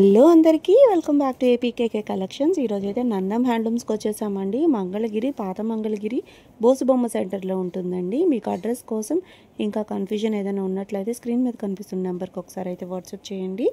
Hello అందరికీ welcome back to APKK collections. ఈరోజు అయితే నందం హ్యాండ్లూమ్స్కి వచ్చేసామండి. మంగళగిరి, పాత మంగళగిరి బోసుబొమ్మ సెంటర్లో ఉంటుందండి. మీకు అడ్రస్ కోసం ఇంకా కన్ఫ్యూజన్ ఏదైనా ఉన్నట్లయితే స్క్రీన్ మీద కనిపిస్తున్న నెంబర్కి ఒకసారి అయితే వాట్సాప్ చేయండి.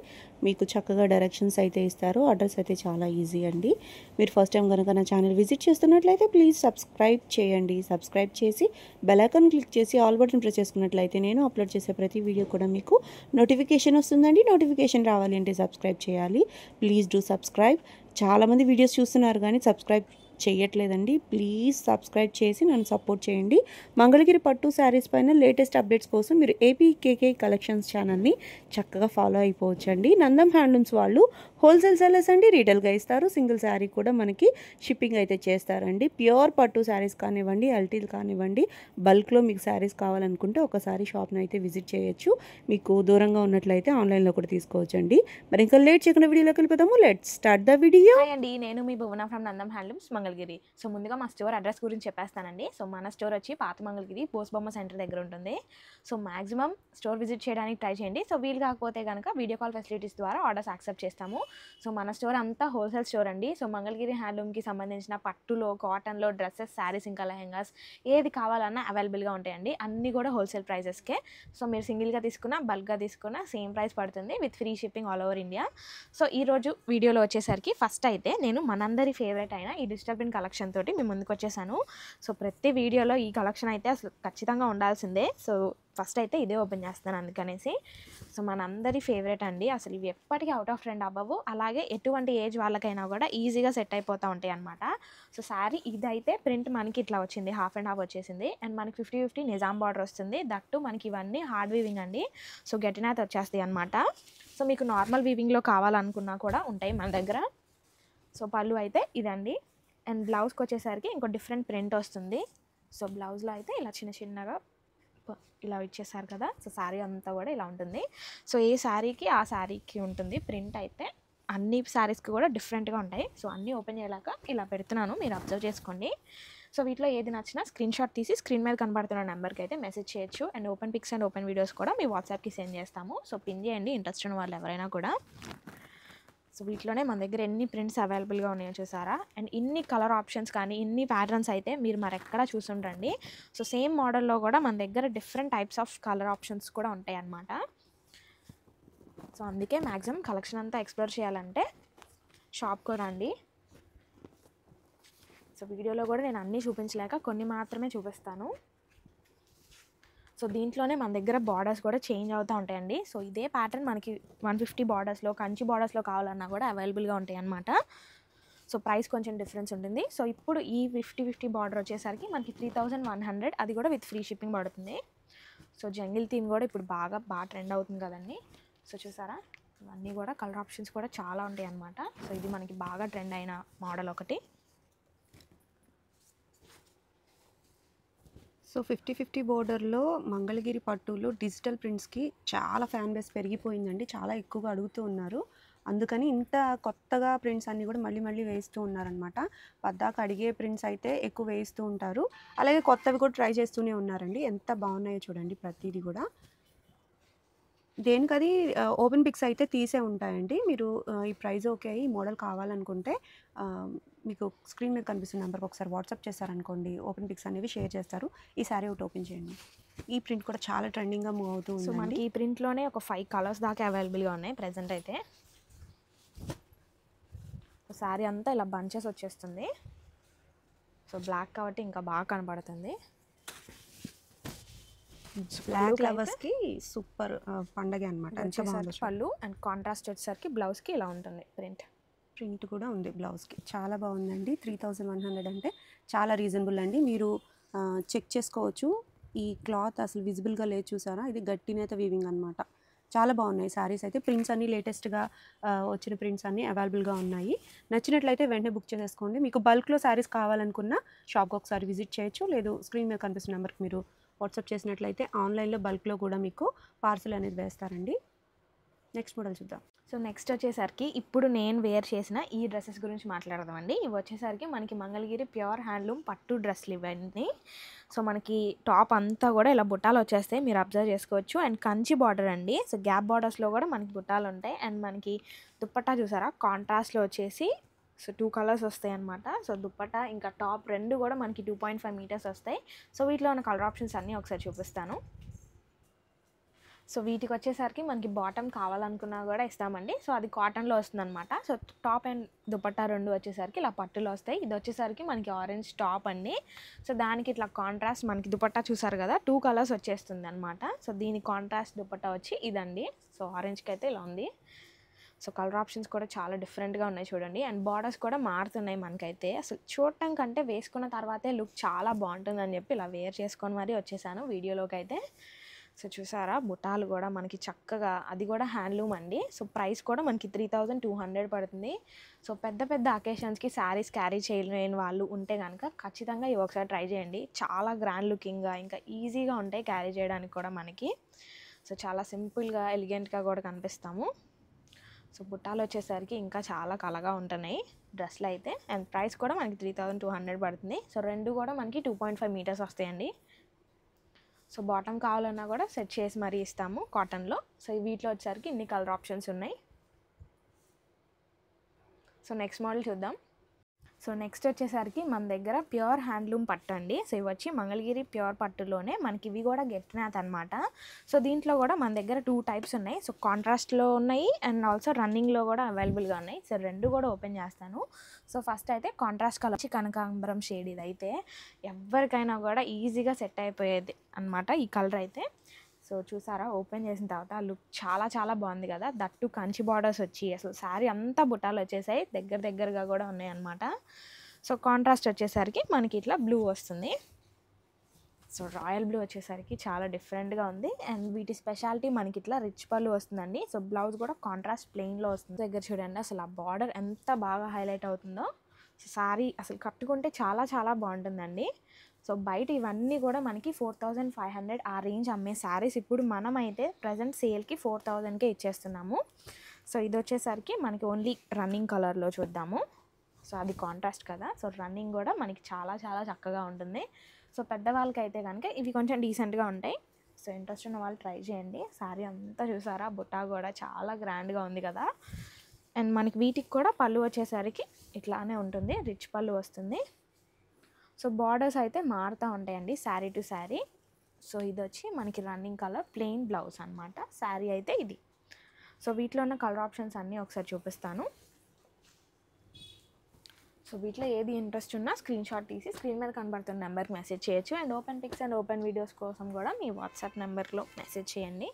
మీకు చక్కగా డైరెక్షన్స్ అయితే ఇస్తారు. అడ్రస్ అయితే చాలా ఈజీ అండి. మీరు ఫస్ట్ టైం కనుక నా ఛానల్ విజిట్ చేస్తున్నట్లయితే ప్లీజ్ సబ్స్క్రైబ్ చేయండి. సబ్స్క్రైబ్ చేసి బెల్ ఐకాన్ క్లిక్ చేసి ఆల్ బటన్ ప్రెస్ చేసుకున్నట్లయితే నేను అప్లోడ్ చేసే ప్రతి వీడియో కూడా మీకు నోటిఫికేషన్ వస్తుందండి. నోటిఫికేషన్ రావాలి అంటే సబ్స్క్రైబ్ చేయాలి. Please do subscribe. చాలామంది వీడియోస్ చూస్తున్నారు కానీ సబ్స్క్రైబ్ చేయట్లేదండి. ప్లీజ్ సబ్స్క్రైబ్ చేసి నన్ను సపోర్ట్ చేయండి. మంగళగిరి పట్టు శారీస్ పైన లేటెస్ట్ అప్డేట్స్ కోసం మీరు ఏపీకేకే కలెక్షన్స్ ఛానల్ని చక్కగా ఫాలో అయిపోవచ్చండి. నందం హ్యాండ్లూమ్స్ వాళ్ళు హోల్సేల్ సెల్లర్స్ అండి. రీటైల్గా ఇస్తారు. సింగిల్ శారీ కూడా మనకి షిప్పింగ్ అయితే చేస్తారండి. ప్యూర్ పట్టు శారీస్ కానివ్వండి, ఎల్టీలు కానివ్వండి, బల్క్లో మీకు శారీస్ కావాలనుకుంటే ఒకసారి షాప్ని అయితే విజిట్ చేయొచ్చు. మీకు దూరంగా ఉన్నట్లయితే ఆన్లైన్లో కూడా తీసుకోవచ్చండి. మరి ఇంకా లేట్ చేయకుండా వీడియోలోకి వెళ్ళిపోతాము. Let's start the video. Hi అండి, నేను మీ Bhuvana from Nandam handlooms Mangalagiri. So ముందుగా మా స్టోర్ అడ్రస్ గురించి చెప్పేస్తానండి. సో మన స్టోర్ వచ్చి పాత మంగళగిరి బోసుబొమ్మ సెంటర్ దగ్గర ఉంటుంది. సో మాక్సిమం స్టోర్ విజిట్ చేయడానికి ట్రై చేయండి. సో వీలు కాకపోతే కనుక వీడియో కాల్ ఫెసిలిటీస్ ద్వారా ఆర్డర్స్ యాక్సెప్ట్ చేస్తాము. సో మన స్టోర్ అంతా హోల్సేల్ స్టోర్ అండి. సో మంగళగిరి హ్యాండ్లూమ్కి సంబంధించిన పట్టులో, కాటన్లో, డ్రెస్సెస్, శారీస్, ఇంకా లెహెంగాస్ ఏది కావాలన్నా అవైలబుల్గా ఉంటాయండి. అన్నీ కూడా హోల్సేల్ ప్రైజెస్కే. సో మీరు సింగిల్గా తీసుకున్నా, బల్క్గా తీసుకున్నా సేమ్ ప్రైస్ పడుతుంది with free shipping all over India. So ఈరోజు వీడియోలో వచ్చేసరికి ఫస్ట్ అయితే నేను మనందరి ఫేవరెట్ అయిన ఈ డిజిటల్ ప్రింట్ కలెక్షన్ తోటి మేము ముందుకు వచ్చేసాను. సో ప్రతి వీడియోలో ఈ కలెక్షన్ అయితే అసలు ఖచ్చితంగా ఉండాల్సిందే. సో ఫస్ట్ అయితే ఇదే ఓపెన్ చేస్తాను అందుకనేసి. సో మనందరి ఫేవరెట్ అండి. అసలు ఇవి ఎప్పటికీ అవుట్ ఆఫ్ ట్రెండ్ అవ్వవు. అలాగే ఎటువంటి ఏజ్ వాళ్ళకైనా కూడా ఈజీగా సెట్ అయిపోతూ ఉంటాయి అనమాట. సో శారీ ఇదైతే ప్రింట్ మనకి ఇట్లా వచ్చింది, హాఫ్ అండ్ హాఫ్ వచ్చేసింది. అండ్ మనకి 50-50 నిజాం బార్డర్ వస్తుంది. దట్టు మనకి ఇవన్నీ హార్డ్ వీవింగ్ అండి. సో గెటినాథ్ వచ్చేస్తాయి అనమాట. సో మీకు నార్మల్ వీవింగ్లో కావాలనుకున్నా కూడా ఉంటాయి మన దగ్గర. సో పళ్ళు అయితే ఇదండి. అండ్ బ్లౌజ్కి వచ్చేసరికి ఇంకో డిఫరెంట్ ప్రింట్ వస్తుంది. సో బ్లౌజ్లో అయితే ఇలా చిన్న చిన్నగా ఇలా ఇచ్చేసారు కదా. సో శారీ అంతా కూడా ఇలా ఉంటుంది. సో ఏ శారీకి ఆ శారీకి ఉంటుంది ప్రింట్ అయితే. అన్ని శారీస్కి కూడా డిఫరెంట్గా ఉంటాయి. సో అన్నీ ఓపెన్ చేయలేక ఇలా పెడుతున్నాను, మీరు అబ్జర్వ్ చేసుకోండి. సో వీటిలో ఏది నచ్చినా స్క్రీన్ షాట్ తీసి స్క్రీన్ మీద కనబడుతున్న నెంబర్కి అయితే మెసేజ్ చేయొచ్చు. And open pics and open videos కూడా మీ వాట్సాప్కి సెండ్ చేస్తాము. సో పిన్ చేయండి ఇంట్రెస్ట్ ఉన్న వాళ్ళు ఎవరైనా కూడా. సో వీటిలోనే మన దగ్గర ఎన్ని ప్రింట్స్ అవైలబుల్గా ఉన్నాయో చూసారా. అండ్ ఇన్ని కలర్ ఆప్షన్స్ కానీ ఇన్ని ప్యాటర్న్స్ అయితే మీరు మరెక్కడా చూసుండండి. సో సేమ్ మోడల్లో కూడా మన దగ్గర different types of colour options కూడా ఉంటాయి అన్నమాట. సో అందుకే మ్యాక్సిమం కలెక్షన్ అంతా ఎక్స్ప్లోర్ చేయాలంటే షాప్కి రండి. సో వీడియోలో కూడా నేను అన్నీ చూపించలేక కొన్ని మాత్రమే చూపిస్తాను. సో దీంట్లోనే మన దగ్గర బార్డర్స్ కూడా చేంజ్ అవుతూ ఉంటాయండి. సో ఇదే ప్యాటర్న్ మనకి 150 బార్డర్స్లో, కంచి బార్డర్స్లో కావాలన్నా కూడా అవైలబుల్గా ఉంటాయి అన్నమాట. సో ప్రైస్ కొంచెం డిఫరెన్స్ ఉంటుంది. సో ఇప్పుడు ఈ 50-50 బార్డర్ వచ్చేసరికి మనకి 3100, అది కూడా విత్ ఫ్రీ షిప్పింగ్ పడుతుంది. సో జంగిల్ థీమ్ కూడా ఇప్పుడు బాగా ట్రెండ్ అవుతుంది కదండి. సో చూసారా, ఇవన్నీ కూడా కలర్ ఆప్షన్స్ కూడా చాలా ఉంటాయి అన్నమాట. సో ఇది మనకి బాగా ట్రెండ్ అయిన మోడల్ ఒకటి. సో 50-50 బోర్డర్లో మంగళగిరి పట్టులో డిజిటల్ ప్రింట్స్కి చాలా ఫ్యాన్ బేస్ పెరిగిపోయిందండి. చాలా ఎక్కువగా అడుగుతూ ఉన్నారు. అందుకని ఇంత కొత్తగా ప్రింట్స్ అన్నీ కూడా మళ్ళీ వేస్తూ ఉన్నారనమాట. పద్దాక అడిగే ప్రింట్స్ అయితే ఎక్కువ వేస్తూ ఉంటారు. అలాగే కొత్తవి కూడా ట్రై చేస్తూనే ఉన్నారండి. ఎంత బాగున్నాయో చూడండి ప్రతిదీ కూడా. దేనికది ఓపెన్ పిక్స్ అయితే తీసే ఉంటాయండి. మీరు ఈ ప్రైస్ ఓకే, ఈ మోడల్ కావాలనుకుంటే మీకు స్క్రీన్ మీద కనిపిస్తున్న నెంబర్కి ఒకసారి వాట్సాప్ చేశారనుకోండి, ఓపెన్ పిక్స్ అనేవి షేర్ చేస్తారు. ఈ శారీ ఒకటి ఓపెన్ చేయండి. ఈ ప్రింట్ కూడా చాలా ట్రెండింగ్గా మూవ్ అవుతూ ఉంది. సో మనకి ఈ ప్రింట్లోనే ఒక 5 కలర్స్ దాకా అవైలబుల్గా ఉన్నాయి ప్రజెంట్ అయితే. శారీ అంతా ఇలా బంచెస్ వచ్చేస్తుంది. సో బ్లాక్ కాబట్టి ఇంకా బాగా కనబడుతుంది. బ్లాక్ లవర్స్కి సూపర్ పండగ అనమాట. పళ్ళు అండ్ కాంట్రాస్ట్ వచ్చేసరికి బ్లౌజ్కి ఇలా ఉంటుంది ప్రింట్ కూడా ఉంది బ్లౌజ్కి. చాలా బాగుందండి. 3100 అంటే చాలా రీజనబుల్ అండి. మీరు చెక్ చేసుకోవచ్చు. ఈ క్లాత్ అసలు విజిబుల్గా లేదు చూసారా. ఇది గట్టినేత వీవింగ్ అనమాట. చాలా బాగున్నాయి శారీస్ అయితే. ప్రింట్స్ అన్నీ లేటెస్ట్గా వచ్చిన ప్రింట్స్ అన్నీ అవైలబుల్గా ఉన్నాయి. నచ్చినట్లయితే వెంటనే బుక్ చేసేసుకోండి. మీకు బల్క్లో శారీస్ కావాలనుకున్న షాప్కి ఒకసారి విజిట్ చేయొచ్చు. లేదు స్క్రీన్ మీద కనిపిస్తున్న నెంబర్కి మీరు వాట్సాప్ చేసినట్లయితే ఆన్లైన్లో బల్క్లో కూడా మీకు పార్సల్ అనేది వేస్తారండి. నెక్స్ట్ మోడల్ చూద్దాం. సో నెక్స్ట్ వచ్చేసరికి ఇప్పుడు నేను వేర్ చేసిన ఈ డ్రెస్సెస్ గురించి మాట్లాడదామండి. ఇవి వచ్చేసరికి మనకి మంగళగిరి ప్యూర్ హ్యాండ్లూమ్ పట్టు డ్రెస్సులు ఇవన్నీ. సో మనకి టాప్ అంతా కూడా ఇలా బుట్టాలు వచ్చేస్తాయి, మీరు అబ్జర్వ్ చేసుకోవచ్చు. అండ్ కంచి బార్డర్ అండి. సో గ్యాప్ బార్డర్స్లో కూడా మనకి బుట్టాలు ఉంటాయి. అండ్ మనకి దుప్పట్టా చూసారా కాంట్రాస్ట్లో వచ్చేసి సో 2 కలర్స్ వస్తాయి అనమాట. సో దుప్పట్టా ఇంకా టాప్ రెండు కూడా మనకి 2.5 మీటర్స్ వస్తాయి. సో వీటిలో ఉన్న కలర్ ఆప్షన్స్ అన్నీ ఒకసారి చూపిస్తాను. సో వీటికి వచ్చేసరికి మనకి బాటమ్ కావాలనుకున్నా కూడా ఇస్తామండి. సో అది కాటన్లో వస్తుందన్నమాట. సో టాప్ అండ్ దుపట్టా రెండు వచ్చేసరికి ఇలా పట్టులో వస్తాయి. ఇది వచ్చేసరికి మనకి ఆరెంజ్ టాప్ అండి. సో దానికి ఇట్లా కాంట్రాస్ట్ మనకి దుపట్టా చూసారు కదా 2 కలర్స్ వచ్చేస్తుంది అనమాట. సో దీని కాంట్రాస్ట్ దుపట్టా వచ్చి ఇదండి. సో ఆరెంజ్కి అయితే ఇలా ఉంది. సో కలర్ ఆప్షన్స్ కూడా చాలా డిఫరెంట్గా ఉన్నాయి చూడండి. అండ్ బార్డర్స్ కూడా మారుతున్నాయి మనకైతే. అసలు చూడటం కంటే వేసుకున్న తర్వాతే లుక్ చాలా బాగుంటుందని చెప్పి ఇలా వేర్ చేసుకొని మరీ వచ్చేసాను వీడియోలోకి అయితే. సో చూసారా బుటాలు కూడా మనకి చక్కగా, అది కూడా హ్యాండ్లూమ్ అండి. సో ప్రైస్ కూడా మనకి 3200 పడుతుంది. సో పెద్ద పెద్ద అకేషన్స్కి శారీస్ క్యారీ చేయలేని వాళ్ళు ఉంటే కనుక ఖచ్చితంగా ఇవి ఒకసారి ట్రై చేయండి. చాలా గ్రాండ్ లుకింగ్గా ఇంకా ఈజీగా ఉంటాయి క్యారీ చేయడానికి కూడా మనకి. సో చాలా సింపుల్గా ఎలిగెంట్గా కూడా కనిపిస్తాము. సో బుట్టాలు వచ్చేసరికి ఇంకా చాలా కలగా ఉంటున్నాయి డ్రెస్లు అయితే. అండ్ ప్రైస్ కూడా మనకి 3200 పడుతుంది. సో రెండు కూడా మనకి 2.5 మీటర్స్ వస్తాయండి. సో బాటమ్ కావాలన్నా కూడా సెట్ చేసి మరీ ఇస్తాము కాటన్లో. సో వీటిలో వచ్చేసరికి ఇన్ని కలర్ ఆప్షన్స్ ఉన్నాయి. సో నెక్స్ట్ మోడల్ చూద్దాం. సో నెక్స్ట్ వచ్చేసరికి మన దగ్గర ప్యూర్ హ్యాండ్లూమ్ పట్టు అండి. సో ఇవి వచ్చి మంగళగిరి ప్యూర్ పట్టులోనే మనకి ఇవి కూడా గెట్ నాత్ అనమాట. సో దీంట్లో కూడా మన దగ్గర 2 టైప్స్ ఉన్నాయి. సో కాంట్రాస్ట్లో ఉన్నాయి అండ్ ఆల్సో రన్నింగ్లో కూడా అవైలబుల్గా ఉన్నాయి. సో రెండు కూడా ఓపెన్ చేస్తాను. సో ఫస్ట్ అయితే కాంట్రాస్ట్ కలర్ వచ్చి కనకాంబరం షేడ్. ఇది అయితే ఎవరికైనా కూడా ఈజీగా సెట్ అయిపోయేది అనమాట ఈ కలర్ అయితే. సో చూసారా ఓపెన్ చేసిన తర్వాత లుక్ చాలా చాలా బాగుంది కదా. దట్టు కంచి బార్డర్స్ వచ్చి అసలు శారీ అంతా బుట్టాలు వచ్చేసాయి, దగ్గరగా కూడా ఉన్నాయి అన్నమాట. సో కాంట్రాస్ట్ వచ్చేసరికి మనకి ఇట్లా బ్లూ వస్తుంది. సో రాయల్ బ్లూ వచ్చేసరికి చాలా డిఫరెంట్గా ఉంది. అండ్ వీటి స్పెషాలిటీ మనకి ఇట్లా రిచ్ పళ్ళు వస్తుందండి. సో బ్లౌజ్ కూడా కాంట్రాస్ట్ ప్లెయిన్లో వస్తుంది. దగ్గర చూడండి అసలు ఆ బార్డర్ ఎంత బాగా హైలైట్ అవుతుందో. సో శారీ అసలు కట్టుకుంటే చాలా చాలా బాగుంటుందండి. సో బయట ఇవన్నీ కూడా మనకి 4500 ఆ రేంజ్ అమ్మే శారీస్ ఇప్పుడు మనమైతే ప్రజెంట్ సేల్కి 4000కే ఇచ్చేస్తున్నాము. సో ఇది వచ్చేసరికి మనకి ఓన్లీ రన్నింగ్ కలర్లో చూద్దాము. సో అది కాంట్రాస్ట్ కదా. సో రన్నింగ్ కూడా మనకి చాలా చాలా చక్కగా ఉంటుంది. సో పెద్దవాళ్ళకైతే కనుక ఇవి కొంచెం డీసెంట్గా ఉంటాయి. సో ఇంట్రెస్ట్ ఉన్న వాళ్ళు ట్రై చేయండి. శారీ అంతా చూసారా బుట్టా కూడా చాలా గ్రాండ్గా ఉంది కదా. అండ్ మనకి వీటికి కూడా పళ్ళు వచ్చేసరికి ఇట్లానే ఉంటుంది, రిచ్ పళ్ళు వస్తుంది. సో బార్డర్స్ అయితే మారుతూ ఉంటాయండి శారీ టు శారీ. సో ఇది వచ్చి మనకి రన్నింగ్ కలర్ ప్లెయిన్ బ్లౌజ్ అనమాట. శారీ అయితే ఇది. సో వీటిలో ఉన్న కలర్ ఆప్షన్స్ అన్నీ ఒకసారి చూపిస్తాను. సో వీటిలో ఏది ఇంట్రెస్ట్ ఉన్నా స్క్రీన్ షాట్ తీసి స్క్రీన్ మీద కనబడుతున్న నెంబర్కి మెసేజ్ చేయొచ్చు. And open pics and open videos కోసం కూడా మీ వాట్సాప్ నెంబర్లో మెసేజ్ చేయండి.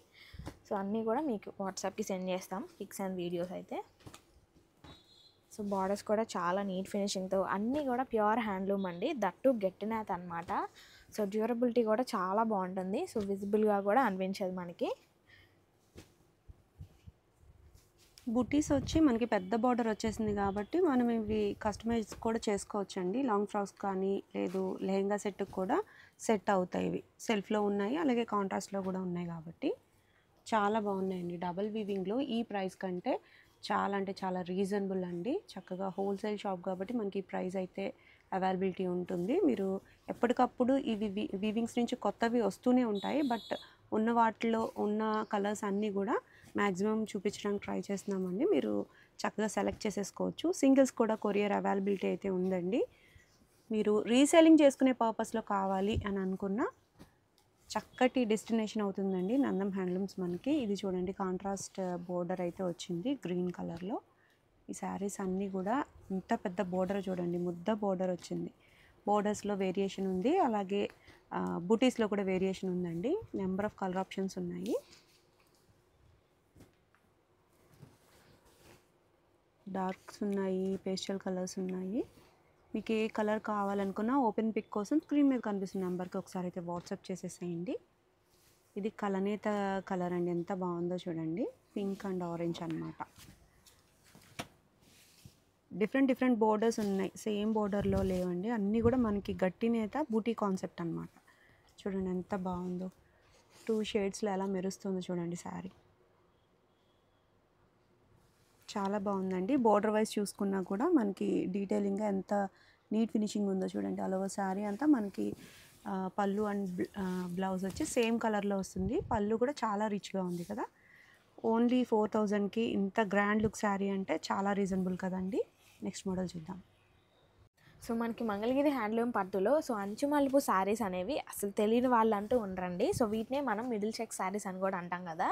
సో అన్నీ కూడా మీకు వాట్సాప్కి సెండ్ చేస్తాం పిక్స్ అండ్ వీడియోస్ అయితే. సో బార్డర్స్ కూడా చాలా నీట్ ఫినిషింగ్తో, అన్నీ కూడా ప్యూర్ హ్యాండ్లూమ్ అండి. దట్టు గెట్ నాత్ అనమాట. సో డ్యూరబిలిటీ కూడా చాలా బాగుంటుంది. సో విజిబుల్గా కూడా అనిపించదు మనకి. బుటీస్ వచ్చి మనకి పెద్ద బార్డర్ వచ్చేసింది కాబట్టి మనం ఇవి కస్టమైజ్ కూడా చేసుకోవచ్చండి. లాంగ్ ఫ్రాక్స్ కానీ లేదు లెహెంగా సెట్కి కూడా సెట్ అవుతాయి. ఇవి సెల్ఫ్లో ఉన్నాయి, అలాగే కాంట్రాస్ట్లో కూడా ఉన్నాయి కాబట్టి చాలా బాగున్నాయండి. డబల్ వీవింగ్లో ఈ ప్రైస్ కంటే చాలా అంటే చాలా రీజనబుల్ అండి. చక్కగా హోల్సేల్ షాప్ కాబట్టి మనకి ప్రైస్ అయితే అవైలబిలిటీ ఉంటుంది. మీరు ఎప్పటికప్పుడు ఇవి వీవింగ్స్ నుంచి కొత్తవి వస్తూనే ఉంటాయి. బట్ ఉన్న వాటిలో ఉన్న కలర్స్ అన్నీ కూడా మ్యాక్సిమం చూపించడానికి ట్రై చేస్తున్నామండి. మీరు చక్కగా సెలెక్ట్ చేసేసుకోవచ్చు. సింగిల్స్ కూడా కొరియర్ అవైలబిలిటీ అయితే ఉందండి. మీరు రీసేలింగ్ చేసుకునే పర్పస్లో కావాలి అని అనుకున్న చక్కటి డెస్టినేషన్ అవుతుందండి నందం హ్యాండ్లూమ్స్ మనకి. ఇది చూడండి కాంట్రాస్ట్ బోర్డర్ అయితే వచ్చింది గ్రీన్ కలర్లో. ఈ శారీస్ అన్నీ కూడా ఇంత పెద్ద బోర్డర్ చూడండి, ముద్ద బోర్డర్ వచ్చింది. బోర్డర్స్లో వేరియేషన్ ఉంది, అలాగే బూటీస్లో కూడా వేరియేషన్ ఉందండి. నెంబర్ ఆఫ్ కలర్ ఆప్షన్స్ ఉన్నాయి. డార్క్స్ ఉన్నాయి, పేస్టల్ కలర్స్ ఉన్నాయి. మీకు ఏ కలర్ కావాలనుకున్నా ఓపెన్ పిక్ కోసం స్క్రీన్ మీద కనిపిస్తున్న నెంబర్కి ఒకసారి అయితే వాట్సాప్ చేసేసేయండి. ఇది కలనేత కలర్ అండి, ఎంత బాగుందో చూడండి. పింక్ అండ్ ఆరెంజ్ అనమాట. డిఫరెంట్ బోర్డర్స్ ఉన్నాయి, సేమ్ బోర్డర్లో లేవండి. అన్నీ కూడా మనకి గట్టి నేత బూటీ కాన్సెప్ట్ అనమాట. చూడండి ఎంత బాగుందో, 2 షేడ్స్లో ఎలా మెరుస్తుందో చూడండి శారీ. చాలా బాగుందండి. బోర్డర్ వైజ్ చూసుకున్నా కూడా మనకి డీటెయిలింగ్గా ఎంత నీట్ ఫినిషింగ్ ఉందో చూడండి. ఆల్ ఓవర్ శారీ అంతా మనకి పళ్ళు అండ్ బ్లౌజ్ వచ్చి సేమ్ కలర్లో వస్తుంది. పళ్ళు కూడా చాలా రిచ్గా ఉంది కదా. ఓన్లీ 4000కి ఇంత గ్రాండ్ లుక్ శారీ అంటే చాలా రీజనబుల్ కదండి. నెక్స్ట్ మోడల్ చూద్దాం. సో మనకి మంగళగిరి హ్యాండ్లూమ్ పట్టులో సో అంచు మలుపు శారీస్ అనేవి అసలు తెలియని వాళ్ళు అంటూ ఉండరండి. సో వీటినే మనం మిడిల్ చెక్ శారీస్ అని కూడా అంటాం కదా.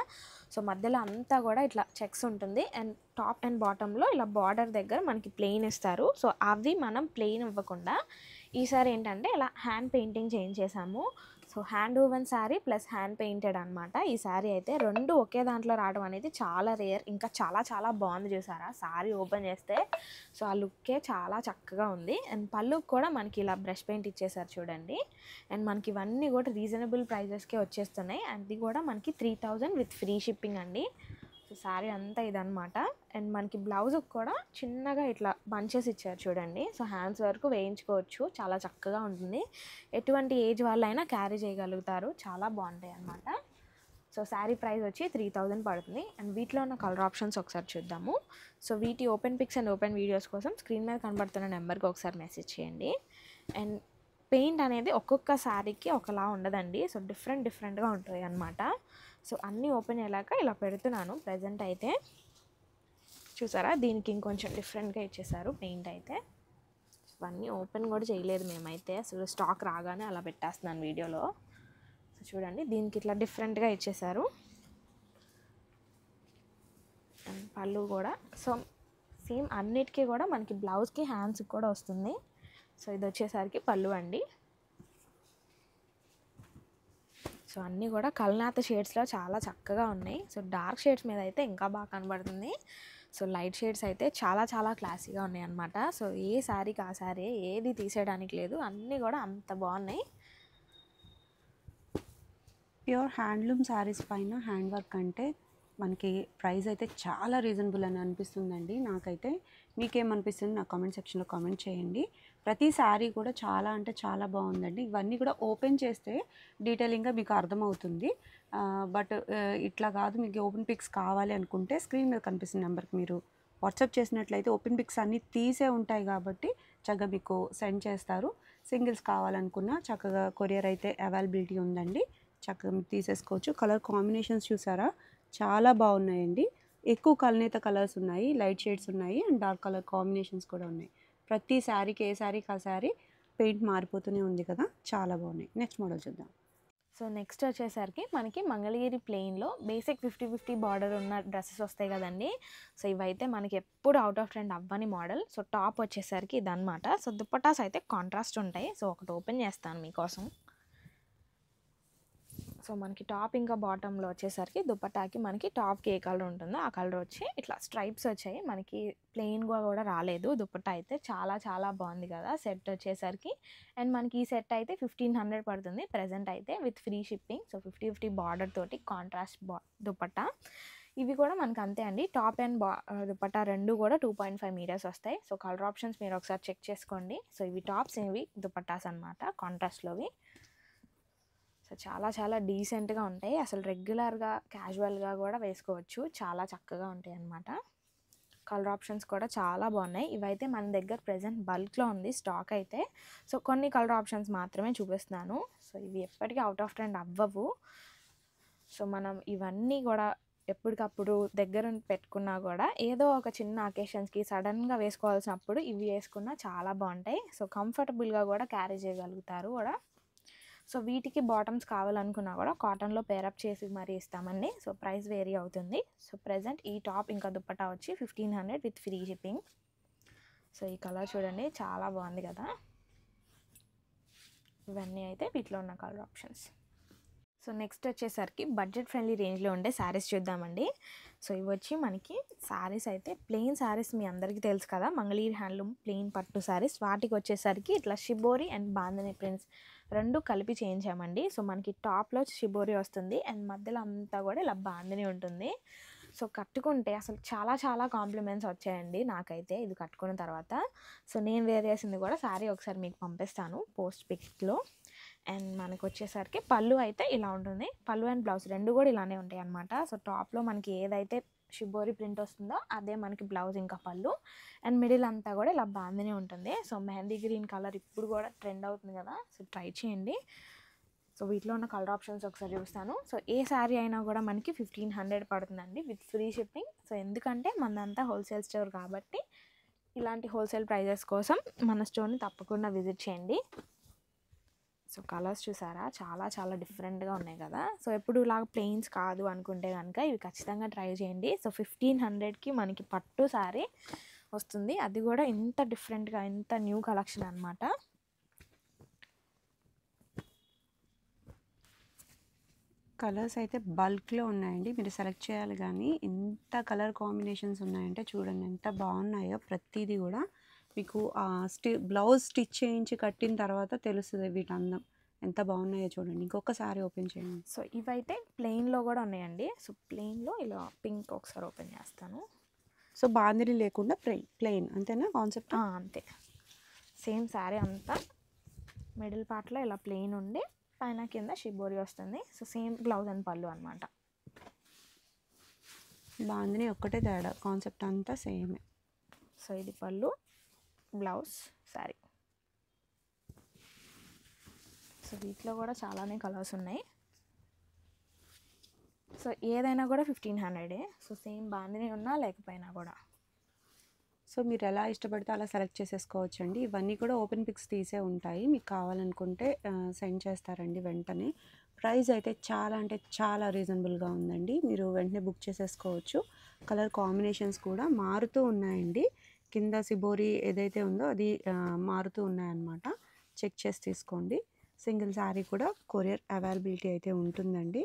సో మధ్యలో అంతా కూడా ఇట్లా చెక్స్ ఉంటుంది అండ్ టాప్ అండ్ బాటంలో ఇలా బార్డర్ దగ్గర మనకి ప్లెయిన్ ఇస్తారు. సో అవి మనం ప్లెయిన్ ఇవ్వకుండా ఈసారి ఏంటంటే ఇలా హ్యాండ్ పెయింటింగ్ చేయించేసాము. So hand woven sari plus hand painted అనమాట. ఈ శారీ అయితే రెండు ఒకే దాంట్లో రావడం అనేది చాలా రేర్. ఇంకా చాలా చాలా బాగుంది చూసారా శారీ ఓపెన్ చేస్తే. సో ఆ లుక్కే చాలా చక్కగా ఉంది. అండ్ పళ్ళుకి కూడా మనకి ఇలా బ్రష్ పెయింట్ ఇచ్చేసారు చూడండి. అండ్ మనకి ఇవన్నీ కూడా రీజనబుల్ ప్రైజెస్కే వచ్చేస్తున్నాయి. అది కూడా మనకి 3000 విత్ ఫ్రీ షిప్పింగ్ అండి. సో శారీ అంతా ఇదనమాట. అండ్ మనకి బ్లౌజ్కి కూడా చిన్నగా ఇట్లా బంచెస్ ఇచ్చారు చూడండి. సో హ్యాండ్స్ వరకు వేయించుకోవచ్చు, చాలా చక్కగా ఉంటుంది. ఎటువంటి ఏజ్ వాళ్ళైనా క్యారీ చేయగలుగుతారు, చాలా బాగుంటాయి అన్నమాట. సో శారీ ప్రైస్ వచ్చి 3000 పడుతుంది. అండ్ వీటిలో ఉన్న కలర్ ఆప్షన్స్ ఒకసారి చూద్దాము. సో వీటి open pics and open videos కోసం స్క్రీన్ మీద కనబడుతున్న నెంబర్కి ఒకసారి మెసేజ్ చేయండి. అండ్ పెయింట్ అనేది ఒక్కొక్క శారీకి ఒకలా ఉండదండి. సో డిఫరెంట్గా ఉంటాయి అన్నమాట. సో అన్నీ ఓపెన్ అయ్యాక ఇలా పెడుతున్నాను. ప్రజెంట్ అయితే చూసారా, దీనికి ఇంకొంచెం డిఫరెంట్గా ఇచ్చేసారు పెయింట్ అయితే. ఇవన్నీ ఓపెన్ కూడా చేయలేదు మేమైతే, అసలు స్టాక్ రాగానే అలా పెట్టేస్తున్నాను వీడియోలో. సో చూడండి, దీనికి ఇట్లా డిఫరెంట్గా ఇచ్చేసారు. అండ్ పళ్ళు కూడా సో సేమ్ అన్నిటికీ కూడా మనకి బ్లౌజ్కి హ్యాండ్స్కి కూడా వస్తుంది. సో ఇది వచ్చేసరికి పళ్ళు అండి. సో అన్నీ కూడా కల్నాథ షేడ్స్లో చాలా చక్కగా ఉన్నాయి. సో డార్క్ షేడ్స్ మీద అయితే ఇంకా బాగా కనబడుతుంది. సో లైట్ షేడ్స్ అయితే చాలా చాలా క్లాసీగా ఉన్నాయి అన్నమాట. సో ఏ శారీకి ఆ శారీ, ఏది తీసేయడానికి లేదు, అన్నీ కూడా అంత బాగున్నాయి. ప్యూర్ హ్యాండ్లూమ్ శారీస్ పైన హ్యాండ్ వర్క్ అంటే మనకి ప్రైస్ అయితే చాలా రీజనబుల్ అని అనిపిస్తుందండి నాకైతే. మీకేమనిపిస్తుంది నాకు కామెంట్ సెక్షన్లో కామెంట్ చేయండి. ప్రతి శారీ కూడా చాలా అంటే చాలా బాగుందండి. ఇవన్నీ కూడా ఓపెన్ చేస్తే డీటెయిలింగ్గా మీకు అర్థమవుతుంది. బట్ ఇట్లా కాదు, మీకు ఓపెన్ పిక్స్ కావాలి అనుకుంటే స్క్రీన్ మీద కనిపిస్తున్న నెంబర్కి మీరు వాట్సాప్ చేసినట్లయితే ఓపెన్ పిక్స్ అన్నీ తీసే ఉంటాయి కాబట్టి చక్కగా మీకు సెండ్ చేస్తారు. సింగిల్స్ కావాలనుకున్నా చక్కగా కొరియర్ అయితే అవైలబిలిటీ ఉందండి. చక్కగా మీరు తీసేసుకోవచ్చు. కలర్ కాంబినేషన్స్ చూసారా, చాలా బాగున్నాయండి. ఎక్కువ కల్నేత కలర్స్ ఉన్నాయి, లైట్ షేడ్స్ ఉన్నాయి అండ్ డార్క్ కలర్ కాంబినేషన్స్ కూడా ఉన్నాయి. ప్రతి శారీకి ఏ శారీకి ఆ శారీ పెయింట్ మారిపోతూనే ఉంది కదా, చాలా బాగున్నాయి. నెక్స్ట్ మోడల్ చూద్దాం. సో నెక్స్ట్ వచ్చేసరికి మనకి మంగళగిరి ప్లెయిన్లో బేసిక్ 50-50 బార్డర్ ఉన్న డ్రెస్సెస్ వస్తాయి కదండి. సో ఇవైతే మనకి ఎప్పుడు అవుట్ ఆఫ్ ట్రెండ్ అవ్వని మోడల్. సో టాప్ వచ్చేసరికి ఇదన్నమాట. సో దుపట్టాస్ అయితే కాంట్రాస్ట్ ఉంటాయి. సో ఒకటి ఓపెన్ చేస్తాను మీకోసం. సో మనకి టాప్ ఇంకా బాటంలో వచ్చేసరికి దుపట్టాకి మనకి టాప్కి ఏ కలర్ ఉంటుందో ఆ కలర్ వచ్చి ఇట్లా స్ట్రైప్స్ వచ్చాయి. మనకి ప్లెయిన్గా కూడా రాలేదు. దుపట్టా అయితే చాలా చాలా బాగుంది కదా సెట్ వచ్చేసరికి. అండ్ మనకి ఈ సెట్ అయితే 1500 పడుతుంది ప్రజెంట్ అయితే with free shipping. So 50-50 border తోటి కాంట్రాస్ట్ దుపట్టా. ఇవి కూడా మనకు అంతే అండి. టాప్ అండ్ దుపట్టా రెండు కూడా 2.5 మీటర్స్ వస్తాయి. సో కలర్ ఆప్షన్స్ మీరు ఒకసారి చెక్ చేసుకోండి. సో ఇవి టాప్స్, ఇవి దుపట్టాస్ అనమాట కాంట్రాస్ట్లోవి. సో చాలా చాలా డీసెంట్గా ఉంటాయి. అసలు రెగ్యులర్గా క్యాజువల్గా కూడా వేసుకోవచ్చు, చాలా చక్కగా ఉంటాయి అన్నమాట. కలర్ ఆప్షన్స్ కూడా చాలా బాగున్నాయి. ఇవైతే మన దగ్గర ప్రజెంట్ బల్క్లో ఉంది స్టాక్ అయితే. సో కొన్ని కలర్ ఆప్షన్స్ మాత్రమే చూపిస్తున్నాను. సో ఇవి ఎప్పటికీ అవుట్ ఆఫ్ ట్రెండ్ అవ్వవు. సో మనం ఇవన్నీ కూడా ఎప్పటికప్పుడు దగ్గర పెట్టుకున్నా కూడా ఏదో ఒక చిన్న అకేషన్స్కి సడన్గా వేసుకోవాల్సినప్పుడు ఇవి వేసుకున్నా చాలా బాగుంటాయి. సో కంఫర్టబుల్గా కూడా క్యారీ చేయగలుగుతారు కూడా. సో వీటికి బాటమ్స్ కావాలనుకున్నా కూడా కాటన్లో పేరప్ చేసి మరీ ఇస్తామండి. సో ప్రైస్ వేరీ అవుతుంది. సో ప్రజెంట్ ఈ టాప్ ఇంకా దుపట్టా వచ్చి 1500 విత్ ఫ్రీ షిప్పింగ్. సో ఈ కలర్ చూడండి, చాలా బాగుంది కదా. ఇవన్నీ అయితే వీటిలో ఉన్న కలర్ ఆప్షన్స్. సో నెక్స్ట్ వచ్చేసరికి బడ్జెట్ ఫ్రెండ్లీ రేంజ్లో ఉండే శారీస్ చూద్దామండి. సో ఇవి వచ్చి మనకి శారీస్ అయితే ప్లెయిన్ శారీస్ మీ అందరికీ తెలుసు కదా, మంగళగిరి హ్యాండ్లూమ్ ప్లెయిన్ పట్టు శారీస్. వాటికి వచ్చేసరికి ఇట్లా షిబోరి అండ్ బాందని ప్రింట్స్ రెండు కలిపి చేయించామండి. సో మనకి టాప్లో షిబోరి వస్తుంది అండ్ మధ్యలో అంతా కూడా ఇలా బాందని ఉంటుంది. సో కట్టుకుంటే అసలు చాలా చాలా కాంప్లిమెంట్స్ వచ్చాయండి నాకైతే ఇది కట్టుకున్న తర్వాత. సో నేను వేర్ చేసింది కూడా శారీ ఒకసారి మీకు పంపిస్తాను పోస్ట్ పిక్లో. అండ్ మనకు వచ్చేసరికి పళ్ళు అయితే ఇలా ఉంటుంది. పళ్ళు అండ్ బ్లౌజ్ రెండు కూడా ఇలానే ఉంటాయి అన్నమాట. సో టాప్లో మనకి ఏదైతే షిబోరి ప్రింట్ వస్తుందో అదే మనకి బ్లౌజ్ ఇంకా పళ్ళు. అండ్ మిడిల్ అంతా కూడా ఇలా బాందిని ఉంటుంది. సో మెహందీ గ్రీన్ కలర్ ఇప్పుడు కూడా ట్రెండ్ అవుతుంది కదా, సో ట్రై చేయండి. సో వీటిలో ఉన్న కలర్ ఆప్షన్స్ ఒకసారి చూస్తాను. సో ఏ శారీ అయినా కూడా మనకి 1500 పడుతుందండి విత్ ఫ్రీ షిప్పింగ్. సో ఎందుకంటే మనదంతా హోల్సేల్ స్టోర్ కాబట్టి ఇలాంటి హోల్సేల్ ప్రైజెస్ కోసం మన స్టోర్ని తప్పకుండా విజిట్ చేయండి. సో కలర్స్ చూసారా, చాలా చాలా డిఫరెంట్గా ఉన్నాయి కదా. సో ఎప్పుడు ఇలాగ ప్లెయిన్స్ కాదు అనుకుంటే కనుక ఇవి ఖచ్చితంగా ట్రై చేయండి. సో 1500కి మనకి పట్టు శారీ వస్తుంది, అది కూడా ఇంత డిఫరెంట్గా, ఇంత న్యూ కలెక్షన్ అనమాట. కలర్స్ అయితే బల్క్లో ఉన్నాయండి, మీరు సెలెక్ట్ చేయాలి. కానీ ఎంత కలర్ కాంబినేషన్స్ ఉన్నాయంటే చూడండి ఎంత బాగున్నాయో. ప్రతిదీ కూడా మీకు బ్లౌజ్ స్టిచ్ చేయించి కట్టిన తర్వాత తెలుస్తుంది వీటి అందం ఎంత బాగున్నాయో. చూడండి ఇంకొకసారి ఓపెన్ చేయండి. సో ఇవైతే ప్లెయిన్లో కూడా ఉన్నాయండి. సో ప్లెయిన్లో ఇలా పింక్ ఒకసారి ఓపెన్ చేస్తాను. సో బాందిని లేకుండా ప్లెయిన్ అంతేనా కాన్సెప్ట్? అంతే, సేమ్ శారీ అంతా మిడిల్ పార్ట్లో ఇలా ప్లెయిన్ ఉండి పైన కింద షిబోరి వస్తుంది. సో సేమ్ బ్లౌజ్ అండ్ పళ్ళు అనమాట. బాందిని ఒక్కటే తేడా, కాన్సెప్ట్ అంతా సేమే. సో ఇది పళ్ళు, బ్లౌజ్, శారీ. సో వీటిలో కూడా చాలానే కలర్స్ ఉన్నాయి. సో ఏదైనా కూడా 1500. సో సేమ్ బాందిని ఉన్నా లేకపోయినా కూడా. సో మీరు ఎలా ఇష్టపడితే అలా సెలెక్ట్ చేసేసుకోవచ్చు అండి. ఇవన్నీ కూడా ఓపెన్ పిక్స్ తీసే ఉంటాయి, మీకు కావాలనుకుంటే సెండ్ చేస్తారండి వెంటనే. ప్రైస్ అయితే చాలా అంటే చాలా రీజనబుల్గా ఉందండి, మీరు వెంటనే బుక్ చేసేసుకోవచ్చు. కలర్ కాంబినేషన్స్ కూడా మారుతూ ఉన్నాయండి. కింద సిబోరి ఏదైతే ఉందో అది మారుతూ ఉన్నాయన్నమాట, చెక్ చేసి తీసుకోండి. సింగిల్ శారీ కూడా కొరియర్ అవైలబిలిటీ అయితే ఉంటుందండి.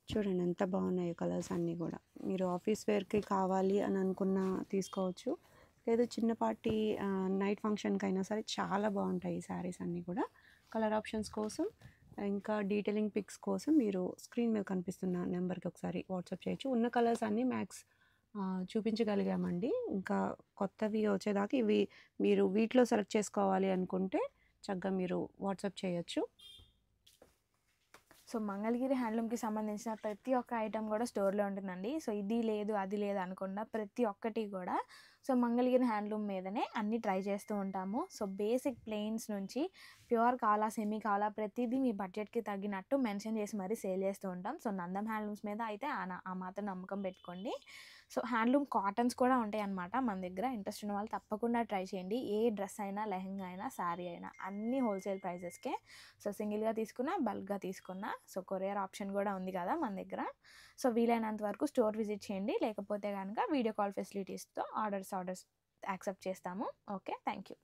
చూడండి ఎంత బాగున్నాయో కలర్స్ అన్నీ కూడా. మీరు ఆఫీస్ వేర్కి కావాలి అని అనుకున్న తీసుకోవచ్చు, లేదు చిన్నపాటి నైట్ ఫంక్షన్కి అయినా సరే చాలా బాగుంటాయి ఈ శారీస్ అన్నీ కూడా. కలర్ ఆప్షన్స్ కోసం ఇంకా డీటెయిలింగ్ పిక్స్ కోసం మీరు స్క్రీన్ మీద కనిపిస్తున్న నెంబర్కి ఒకసారి వాట్సాప్ చేయొచ్చు. ఉన్న కలర్స్ అన్నీ మ్యాక్స్ చూపించగలిగామండి. ఇంకా కొత్తవి వచ్చేదాకా ఇవి మీరు వీటిలో సెలెక్ట్ చేసుకోవాలి అనుకుంటే చక్కగా మీరు వాట్సాప్ చేయొచ్చు. సో మంగళగిరి హ్యాండ్లూమ్కి సంబంధించిన ప్రతి ఒక్క ఐటమ్ కూడా స్టోర్లో ఉంటుందండి. సో ఇది లేదు అది లేదు అనకుండా ప్రతి ఒక్కటి కూడా సో మంగళగిరి హ్యాండ్లూమ్ మీదనే అన్నీ ట్రై చేస్తూ ఉంటాము. సో బేసిక్ ప్లెయిన్స్ నుంచి ప్యూర్ కావాలా, సెమీ కావాలా, ప్రతిదీ మీ బడ్జెట్కి తగ్గినట్టు మెన్షన్ చేసి మరీ సేల్ చేస్తూ ఉంటాం. సో నందం హ్యాండ్లూమ్స్ మీద అయితే ఆ మాత్రం నమ్మకం పెట్టుకోండి. సో హ్యాండ్లూమ్ కాటన్స్ కూడా ఉంటాయి అన్నమాట మన దగ్గర. ఇంట్రెస్ట్ ఉన్న వాళ్ళు తప్పకుండా ట్రై చేయండి. ఏ డ్రెస్ అయినా, లెహంగా అయినా, శారీ అయినా అన్నీ హోల్సేల్ ప్రైజెస్కే. సో సింగిల్గా తీసుకున్నా, బల్క్గా తీసుకున్నా సో కొరియర్ ఆప్షన్ కూడా ఉంది కదా మన దగ్గర. సో వీలైనంత వరకు స్టోర్ విజిట్ చేయండి, లేకపోతే కనుక వీడియో కాల్ ఫెసిలిటీస్తో ఆర్డర్స్ యాక్సెప్ట్ చేస్తాము. Okay, thank you.